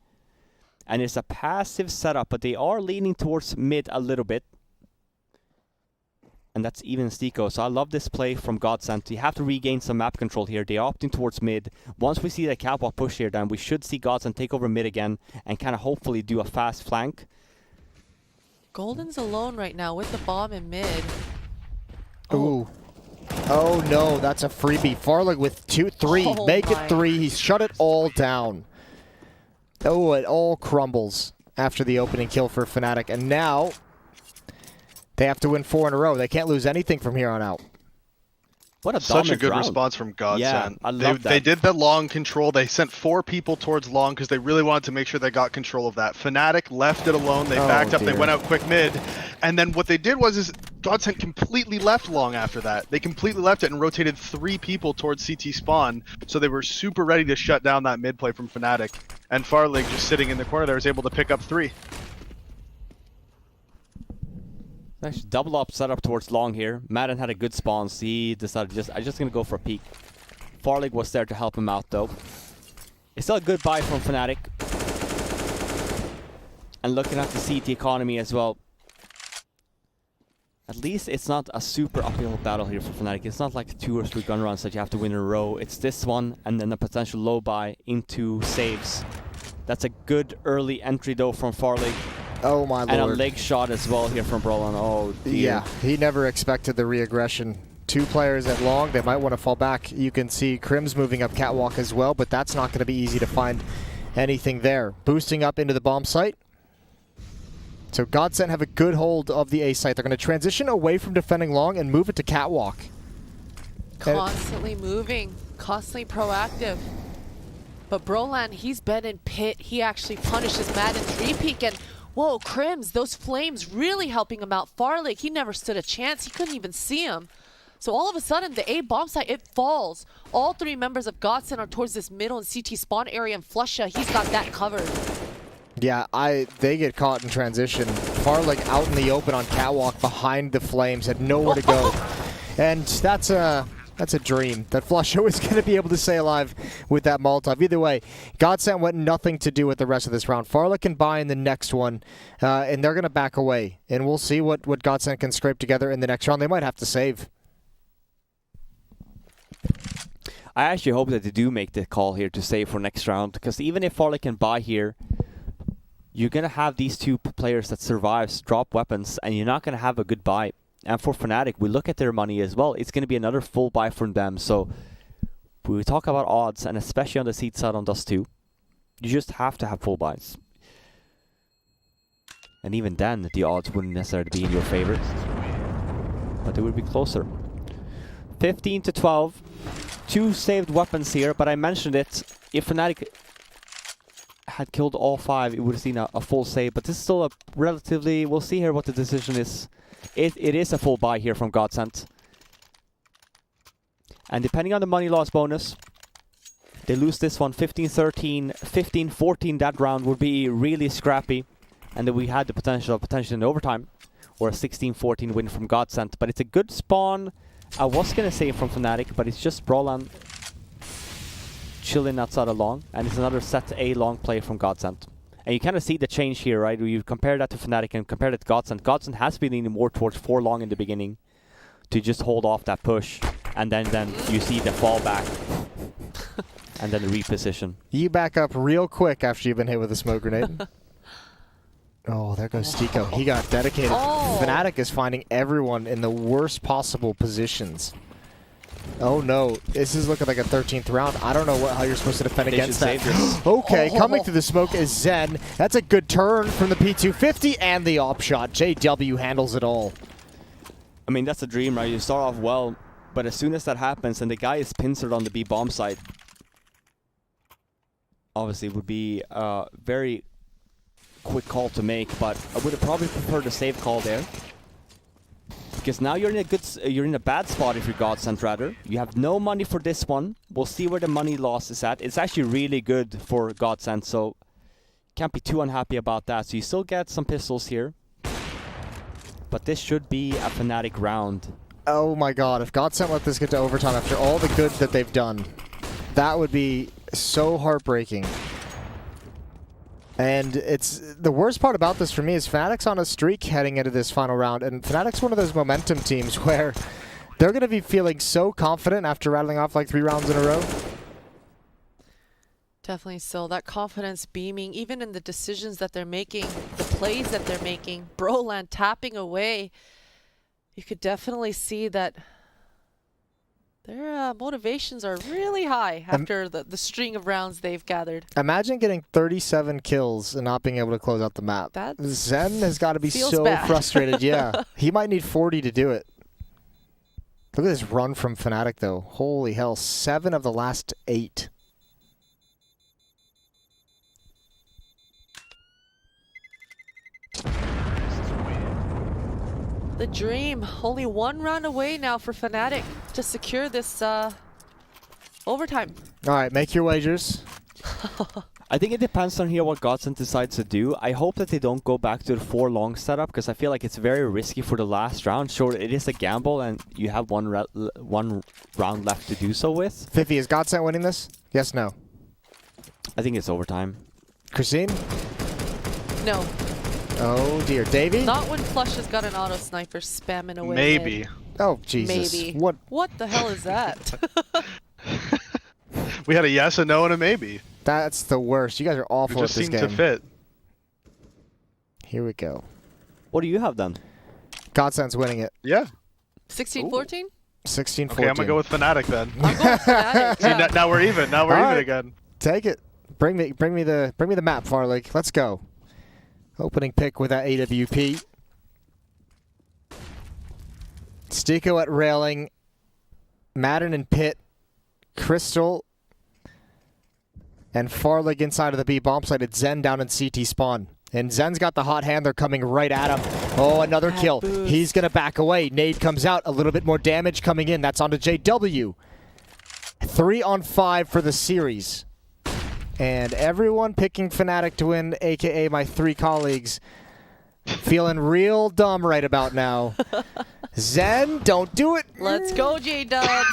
And it's a passive setup, but they are leaning towards mid a little bit. And that's even Stico. So I love this play from GODSENT. You have to regain some map control here. They're opting towards mid. Once we see the catwalk push here, then we should see GODSENT take over mid again and kind of hopefully do a fast flank. Golden's alone right now with the bomb in mid. Ooh. Oh no, that's a freebie. Farlig with 2-3. Oh Make my. it 3. He's shut it all down. Oh, it all crumbles after the opening kill for Fnatic. And now they have to win 4 in a row. They can't lose anything from here on out. What a Such a dominant good round. response from GODSENT. Yeah, I love that. They did the long control. They sent 4 people towards long because they really wanted to make sure they got control of that. Fnatic left it alone. They backed up. They went out quick mid. And then what they did was GODSENT completely left long after that. They completely left it and rotated 3 people towards CT spawn. So they were super ready to shut down that mid play from Fnatic. And Farlig, just sitting in the corner there, was able to pick up 3. Actually, double up setup towards long here. Madden had a good spawn, so he decided I'm just going to go for a peek. Farlig was there to help him out though. It's still a good buy from Fnatic. And looking at the CT economy as well. At least it's not a super uphill battle here for Fnatic. It's not like 2 or 3 gun runs that you have to win in a row. It's this one and then a potential low buy into saves. That's a good early entry though from Farlig. Oh my lord. And a leg shot as well here from Brolin. Oh dear. Yeah, he never expected the re-aggression. 2 players at long, they might want to fall back. You can see Crims moving up catwalk as well, but that's not going to be easy to find anything there. Boosting up into the bomb site. So GODSENT have a good hold of the A site. They're going to transition away from defending long and move it to catwalk. Constantly moving, constantly proactive. But Brolan, he's been in pit. He actually punishes Madden 3-peek and whoa, Crims, those flames really helping him out. Farlig, he never stood a chance. He couldn't even see him. So all of a sudden, the A bomb site, it falls. All 3 members of GODSENT are towards this middle and CT spawn area, and Flusha, he's got that covered. Yeah, they get caught in transition. Farlig out in the open on catwalk behind the flames, had nowhere to go. And that's a dream that Flusha is going to be able to stay alive with that Molotov. Either way, GODSENT went nothing to do with the rest of this round. Farlig can buy in the next one, and they're going to back away. And we'll see what GODSENT can scrape together in the next round. They might have to save. I actually hope that they do make the call here to save for next round, because even if Farlig can buy here, you're going to have these 2 players that survives drop weapons, and you're not going to have a good buy. And for Fnatic, we look at their money as well. It's going to be another full buy from them. So we talk about odds, and especially on the seed side on Dust 2, you just have to have full buys. And even then, the odds wouldn't necessarily be in your favor, but they would be closer. 15 to 12. 2 saved weapons here, but I mentioned it. If Fnatic had killed all 5, it would have seen a full save. But this is still a relatively... We'll see here what the decision is. It is a full buy here from GODSENT. And depending on the money loss bonus, they lose this one 15-13, 15-14. That round would be really scrappy. And then we had the potential in overtime. Or a 16-14 win from GODSENT. But it's a good spawn. I was going to say from Fnatic, but it's just Brolan chilling outside a long. And it's another set A long play from GODSENT. And you kind of see the change here, right? You compare that to Fnatic and compare that to GODSENT. GODSENT has been leaning more towards 4 long in the beginning to just hold off that push. And then you see the fallback. And then the reposition. You back up real quick after you've been hit with a smoke grenade. Oh, there goes Stico. He got dedicated. Oh. Fnatic is finding everyone in the worst possible positions. Oh no, this is looking like a 13th round. I don't know how you're supposed to defend against that. Okay, coming through the smoke is Zen. That's a good turn from the P250 and the op shot. JW handles it all. I mean, that's a dream, right? You start off well, but as soon as that happens and the guy is pincered on the B bomb site, obviously it would be a very quick call to make, but I would have probably preferred a save call there. Because now you're in a bad spot if you're GODSENT rather. You have no money for this one. We'll see where the money loss is at. It's actually really good for GODSENT, so can't be too unhappy about that. So you still get some pistols here. But this should be a Fnatic round. Oh my god, if GODSENT let this get to overtime after all the good that they've done, that would be so heartbreaking. And it's the worst part about this for me is Fnatic's on a streak heading into this final round, and Fnatic's one of those momentum teams where they're going to be feeling so confident after rattling off like 3 rounds in a row. Definitely so. That confidence beaming, even in the decisions that they're making, the plays that they're making. Brolan tapping away. You could definitely see that their motivations are really high after the string of rounds they've gathered. Imagine getting 37 kills and not being able to close out the map. Zen has got to be so frustrated. Yeah, he might need 40 to do it. Look at this run from Fnatic, though. Holy hell, 7 of the last 8. The dream. Only 1 round away now for Fnatic to secure this overtime. All right, make your wagers. I think it depends on here what GODSENT decides to do. I hope that they don't go back to the 4 long setup because I feel like it's very risky for the last round. Sure, it is a gamble and you have one round left to do so with. Fifi, is GODSENT winning this? Yes, no? I think it's overtime. Christine? No. Oh dear. Davey? Not when Flush has got an auto sniper spamming away. Maybe. Oh, Jesus. Maybe. What the hell is that? We had a yes, a no, and a maybe. That's the worst. You guys are awful It at just this seemed game. to fit. Here we go. What do you have then? GODSENT's winning it. Yeah. 16-14? 16-14. Okay, I'm gonna go with Fnatic then. I'm going Fnatic. See, Yeah. now we're even. Now we're All even right. again. Take it. Bring me the map, Farley. Let's go. Opening pick with that AWP. Stico at railing. Madden and Pitt. Crystal. And Farlig inside of the B bomb site. It's Zen down in CT spawn. And Zen's got the hot hand. They're coming right at him. Oh, another kill. Boost. He's going to back away. Nade comes out. A little bit more damage coming in. That's onto JW. 3 on 5 for the series. And everyone picking Fnatic to win, a.k.a. my 3 colleagues, feeling real dumb right about now. Zen, don't do it. Let's go, J-Dubs.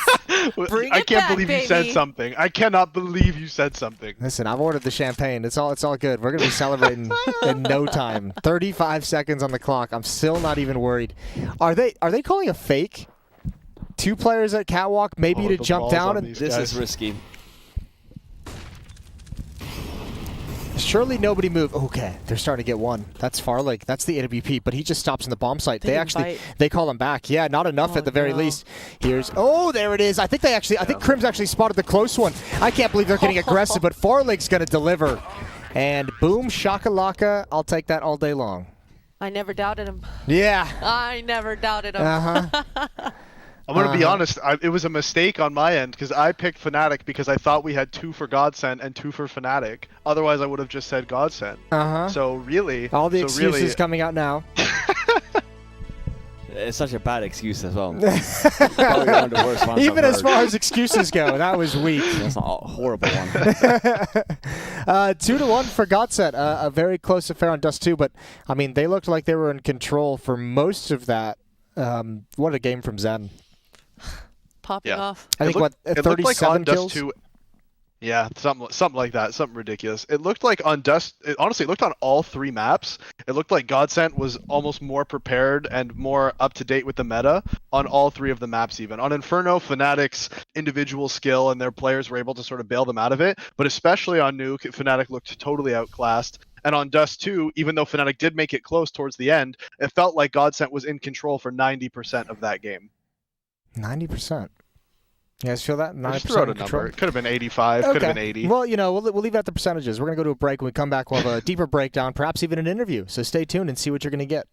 Bring I it can't back, believe you said baby. something. I cannot believe you said something. Listen, I've ordered the champagne. It's all good. We're gonna be celebrating in no time. 35 seconds on the clock. I'm still not even worried. Are they calling a fake? 2 players at catwalk, maybe to the jump balls down on and these This guys. is risky. Surely nobody moved. Okay, they're starting to get one. That's Farlig. That's the AWP, but he just stops in the bomb site. They actually, they call him back. Yeah, not enough at the very least. Here's, oh, there it is. I think I think Crim's actually spotted the close one. I can't believe they're getting aggressive, but Farlig's going to deliver. And boom, shakalaka. I'll take that all day long. I never doubted him. Yeah. I never doubted him. I'm going to be honest, it was a mistake on my end because I picked Fnatic because I thought we had 2 for GODSENT and 2 for Fnatic. Otherwise, I would have just said GODSENT. So really... All the excuses coming out now. It's such a bad excuse as well. Probably one of the worst ones Even I've as heard. far as excuses go, that was weak. That's not a horrible one. 2-1 for GODSENT. A very close affair on Dust 2, but I mean, they looked like they were in control for most of that. What a game from Zen. Popping off. I think, what, 37 kills? Dust 2, yeah, something like that, something ridiculous. It looked like on Dust, honestly, it looked on all 3 maps. It looked like GODSENT was almost more prepared and more up to date with the meta on all 3 of the maps even. On Inferno, Fnatic's individual skill and their players were able to sort of bail them out of it, but especially on Nuke, Fnatic looked totally outclassed. And on Dust 2, even though Fnatic did make it close towards the end, it felt like GODSENT was in control for 90% of that game. 90%. You guys feel that? 90% Just throw out a control? number. It could have been 85, could have been 80. Well, you know, we'll leave it at the percentages. We're going to go to a break. When we come back, we'll have a deeper breakdown, perhaps even an interview. So stay tuned and see what you're going to get.